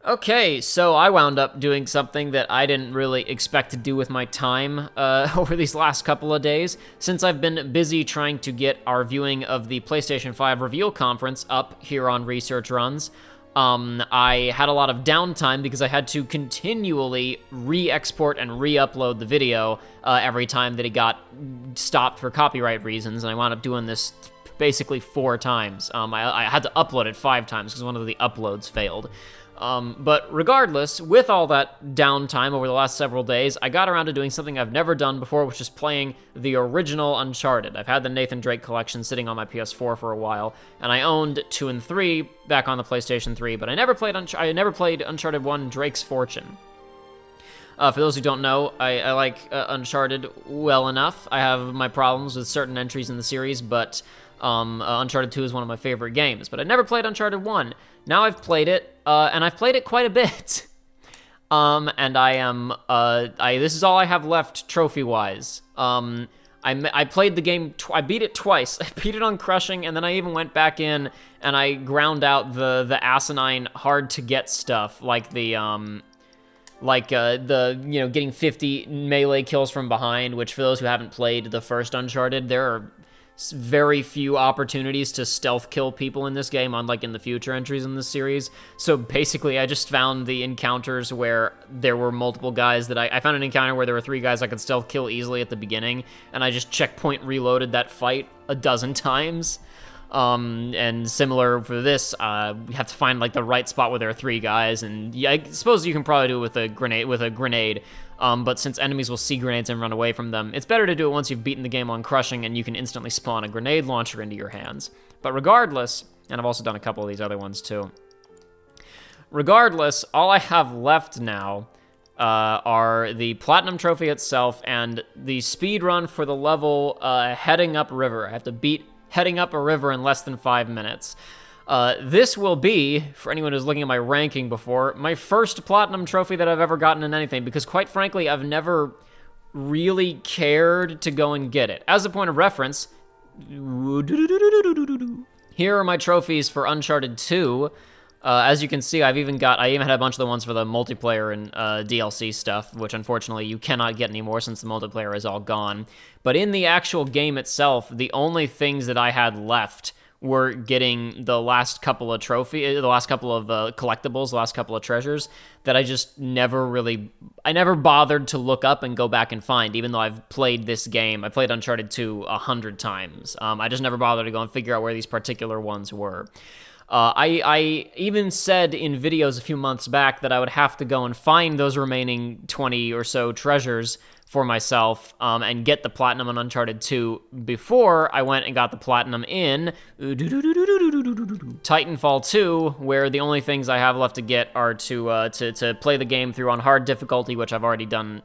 Okay, so I wound up doing something that I didn't really expect to do with my time over these last couple of days, since I've been busy trying to get our viewing of the PlayStation 5 Reveal Conference up here on Research Runs. I had a lot of downtime because I had to continually re-export and re-upload the video every time that it got stopped for copyright reasons, and I wound up doing this basically 4 times. I had to upload it 5 times because one of the uploads failed. But regardless, with all that downtime over the last several days, I got around to doing something I've never done before, which is playing the original Uncharted. I've had the Nathan Drake collection sitting on my PS4 for a while, and I owned 2 and 3 back on the PlayStation 3, but I never played Uncharted 1 Drake's Fortune. For those who don't know, I like Uncharted well enough. I have my problems with certain entries in the series, but Uncharted 2 is one of my favorite games. But I never played Uncharted 1. Now I've played it, and I've played it quite a bit. And I am, this is all I have left trophy-wise. I played the game, I beat it twice. I beat it on crushing, and then I even went back in and I ground out the asinine hard-to-get stuff, like the getting 50 melee kills from behind, which for those who haven't played the first Uncharted, there are very few opportunities to stealth kill people in this game, unlike in the future entries in this series. So basically, I just found the encounters where there were multiple guys that I found an encounter where there were 3 guys I could stealth kill easily at the beginning, and I just checkpoint reloaded that fight a dozen times. And similar for this, we have to find like the right spot where there are 3 guys, and yeah, I suppose you can probably do it with a grenade. But since enemies will see grenades and run away from them, it's better to do it once you've beaten the game on crushing and you can instantly spawn a grenade launcher into your hands. But regardless, and I've also done a couple of these other ones too. Regardless, all I have left now are the Platinum Trophy itself and the speed run for the level Heading Up River. I have to beat Heading Up a River in less than 5 minutes. This will be, for anyone who's looking at my ranking before, my first Platinum Trophy that I've ever gotten in anything, because quite frankly, I've never really cared to go and get it. As a point of reference, here are my trophies for Uncharted 2. As you can see, I even had a bunch of the ones for the multiplayer and DLC stuff, which unfortunately you cannot get anymore since the multiplayer is all gone. But in the actual game itself, the only things that I had left were getting the last couple of collectibles, the last couple of treasures that I just I never bothered to look up and go back and find, even though I've played this game. I played Uncharted 2 100 times. I just never bothered to go and figure out where these particular ones were. I even said in videos a few months back that I would have to go and find those remaining 20 or so treasures for myself and get the Platinum on Uncharted 2 before I went and got the Platinum in Titanfall 2, where the only things I have left to get are to play the game through on hard difficulty, which I've already done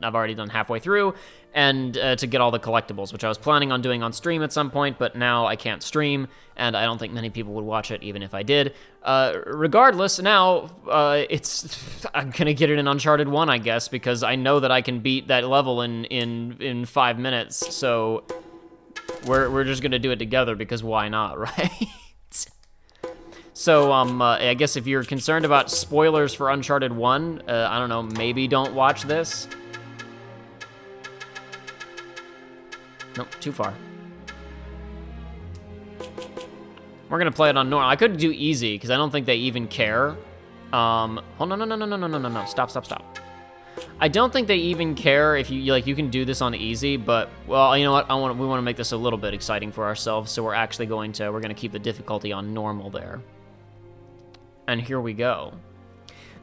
halfway through, and to get all the collectibles, which I was planning on doing on stream at some point, but now I can't stream, and I don't think many people would watch it even if I did. Regardless, now I'm gonna get it in Uncharted 1, I guess, because I know that I can beat that level in 5 minutes. So we're just gonna do it together because why not, right? So I guess if you're concerned about spoilers for Uncharted 1, I don't know, maybe don't watch this. Nope, too far. We're gonna play it on normal. I could do easy because I don't think they even care. Oh no! Stop! I don't think they even care if you can do this on easy. But well, you know what? We want to make this a little bit exciting for ourselves, so we're actually going to keep the difficulty on normal there. And here we go.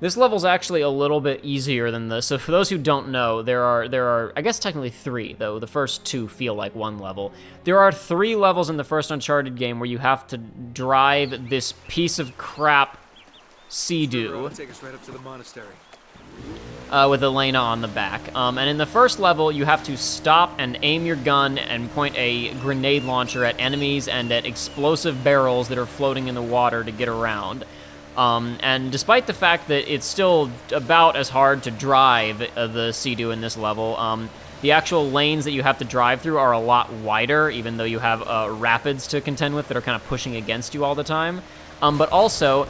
This level's actually a little bit easier than this. So for those who don't know, there are I guess technically 3, though the first 2 feel like 1 level. There are 3 levels in the first Uncharted game where you have to drive this piece of crap Sea-Doo. Take us right up to the monastery. With Elena on the back. And in the first level, you have to stop and aim your gun and point a grenade launcher at enemies and at explosive barrels that are floating in the water to get around. And despite the fact that it's still about as hard to drive the Sea-Doo in this level, the actual lanes that you have to drive through are a lot wider, even though you have rapids to contend with that are kind of pushing against you all the time. But also,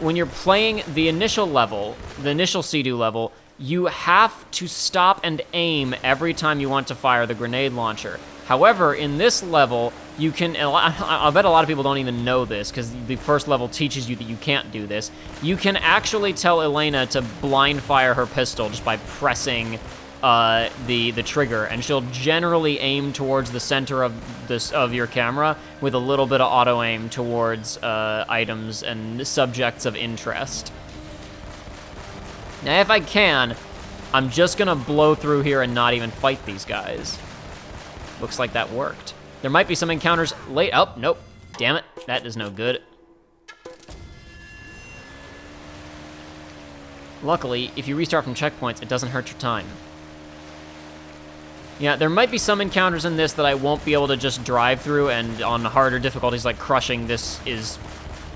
when you're playing the initial level, the initial Sea-Doo level, you have to stop and aim every time you want to fire the grenade launcher. However, in this level, you can, I bet a lot of people don't even know this, because the first level teaches you that you can't do this. You can actually tell Elena to blind fire her pistol just by pressing the trigger, and she'll generally aim towards the center of your camera with a little bit of auto aim towards items and subjects of interest. Now, if I can, I'm just gonna blow through here and not even fight these guys. Looks like that worked. There might be some encounters late. Oh, nope. Damn it. That is no good. Luckily, if you restart from checkpoints, it doesn't hurt your time. Yeah, there might be some encounters in this that I won't be able to just drive through, and on harder difficulties like crushing, this is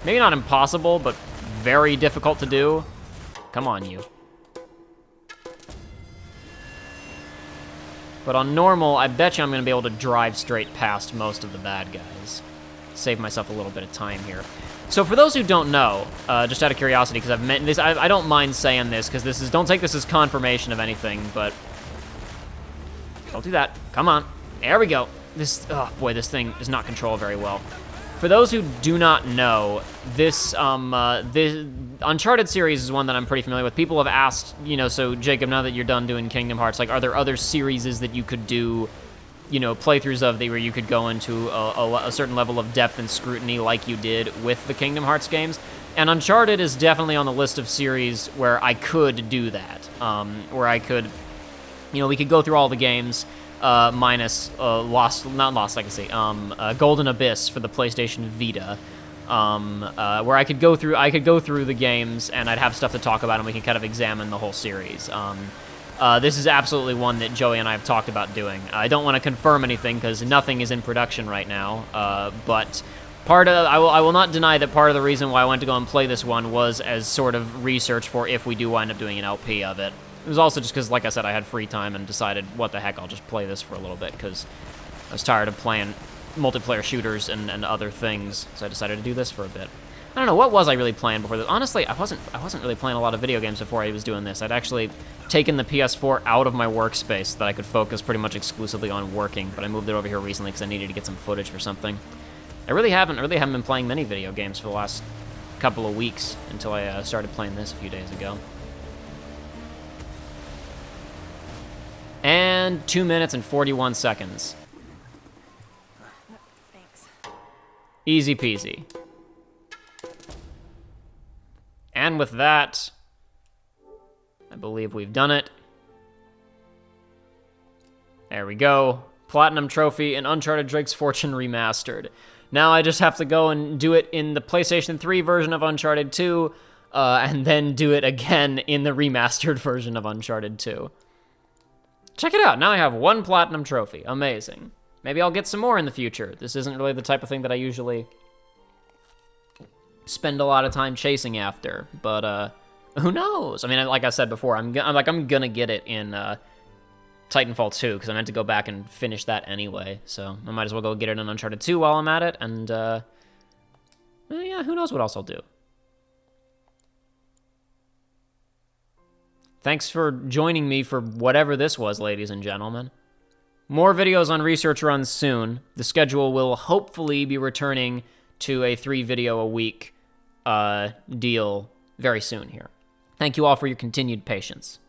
maybe not impossible, but very difficult to do. Come on, you. But on normal, I bet you I'm going to be able to drive straight past most of the bad guys. Save myself a little bit of time here. So for those who don't know, just out of curiosity, because I've meant this, I don't mind saying this, because this is, don't take this as confirmation of anything, but don't do that. Come on. There we go. This, oh boy, this thing does not control very well. For those who do not know, this Uncharted series is one that I'm pretty familiar with. People have asked, you know, so Jacob, now that you're done doing Kingdom Hearts, like, are there other series that you could do, you know, playthroughs of where you could go into a certain level of depth and scrutiny like you did with the Kingdom Hearts games? And Uncharted is definitely on the list of series where I could do that, where I could, you know, we could go through all the games, minus not Lost Legacy, Golden Abyss for the PlayStation Vita, where I could go through the games and I'd have stuff to talk about and we can kind of examine the whole series. This is absolutely one that Joey and I have talked about doing. I don't want to confirm anything because nothing is in production right now, but I will not deny that part of the reason why I went to go and play this one was as sort of research for if we do wind up doing an LP of it. It was also just because, like I said, I had free time and decided, what the heck, I'll just play this for a little bit, because I was tired of playing multiplayer shooters and other things, so I decided to do this for a bit. I don't know, what was I really playing before this? Honestly, I wasn't really playing a lot of video games before I was doing this. I'd actually taken the PS4 out of my workspace so that I could focus pretty much exclusively on working, but I moved it over here recently because I needed to get some footage for something. I really haven't been playing many video games for the last couple of weeks until I started playing this a few days ago. And 2 minutes and 41 seconds. Thanks. Easy peasy. And with that, I believe we've done it. There we go. Platinum Trophy and Uncharted Drake's Fortune Remastered. Now I just have to go and do it in the PlayStation 3 version of Uncharted 2, and then do it again in the remastered version of Uncharted 2. Check it out, now I have 1 Platinum Trophy. Amazing. Maybe I'll get some more in the future. This isn't really the type of thing that I usually spend a lot of time chasing after, but who knows? I mean, like I said before, I'm gonna get it in Titanfall 2, because I meant to go back and finish that anyway, so I might as well go get it in Uncharted 2 while I'm at it, and yeah, who knows what else I'll do. Thanks for joining me for whatever this was, ladies and gentlemen. More videos on research runs soon. The schedule will hopefully be returning to a 3-video-a-week deal very soon here. Thank you all for your continued patience.